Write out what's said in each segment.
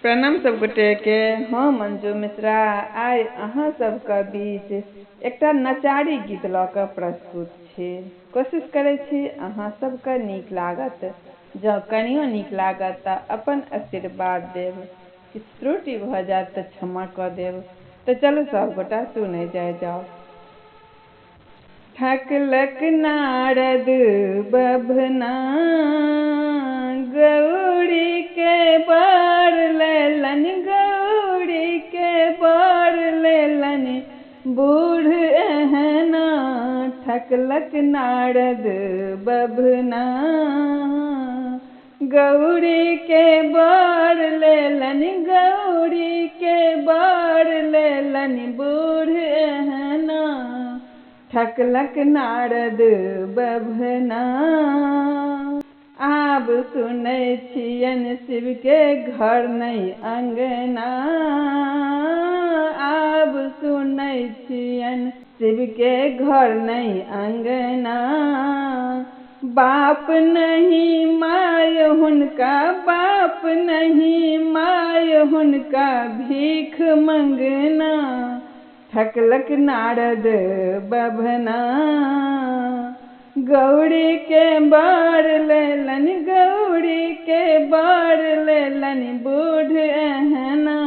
प्रणाम सब गोटे के। हम मंजू मिश्रा आइ अहाँ सबके बीच एकटा नचारी गीत लऽ कऽ प्रस्तुत छी। कोशिश करै छी अहाँ सबके नीक लागत। जँ कनियो नीक लागत तऽ अपन आशीर्वाद देब, किछु त्रुटि भऽ जायत तऽ क्षमा कऽ देब। तऽ चलू सब गोटा सुनै जाउ। ठकलक नारद बभना गौरी के बर लेलन, गौरी के बर लेलन बूढ़ एहना। ठकलक नारद बभना गौरी के बर लेलन, गौरी के बर लेलन बूढ़ एहना। ठकलक नारद बभना। आब सुनै छियनि शिव के घर नहीं अंगना। आब सुनै छियनि शिव के घर नहीं अंगना। बाप नहीं माय हुनका, बाप नहीं माय हुनका भीख मंगना। ठकलक नारद बभना गौरी के बर लेलन, गौरी के बर लेलन बूढ़ एहना।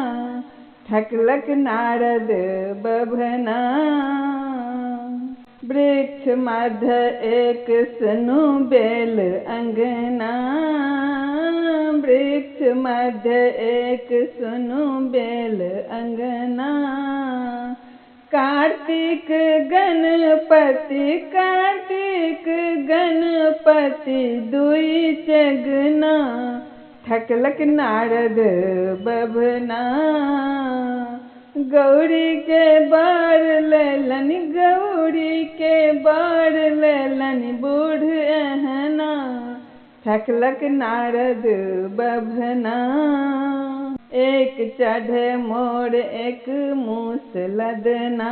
ठकलक नारद बभना। वृक्ष मध्य एक सुनु बेल अंगना। वृक्ष मध्य एक सुनु बेल अंगना। कार्तिक गणपति, कार्तिक गणपति दुई चगना। ठकलक नारद बभना गौरी के बर लेलन, गौरी के बर लेलन बूढ़ एहना। ठकलक नारद बभना। एक चढ़े मोर एक मूस लदना।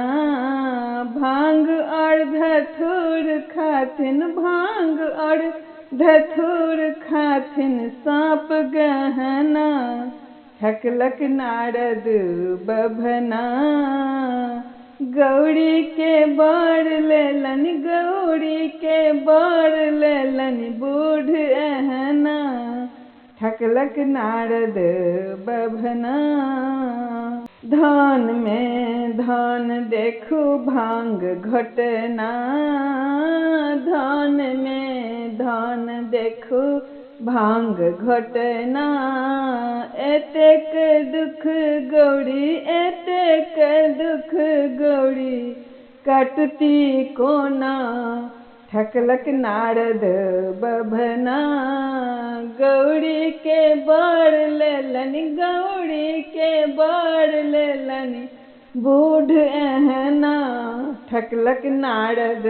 भांग और धथुर खाथिन, भांग और धथुर खाथिन सांप गहना। ठकलक नारद बभना गौरी के बर लेलन, गौरी के बर लेलन बूढ़ एहना। ठकलक नारद बभना। धान में धान देखू भांग घटना। धान में धान देखू भांग घटना। एतेक दुख गौरी, एतेक दुख गौरी कटती कोना। ठकलक नारद बभना गौरी के बर लेलन, गौरी के बर लेलन बूढ़ एहना। ठकलक नारद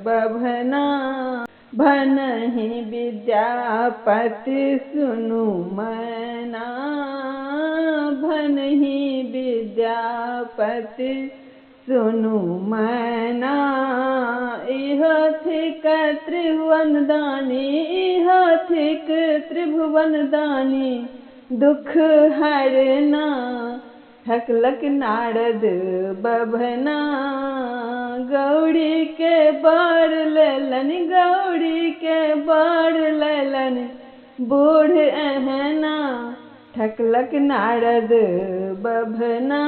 बभना। भनहि विद्यापति सुनु मैना। भनहि विद्यापति सुनु मैना। इह थिक त्रिभुवन दानी, इह थिक त्रिभुवन दानी दुख हरना। ठकलक नारद बभना गौरी के बर लेलन, गौरी के बर लेलन बूढ़ एहना। ठकलक नारद बभना।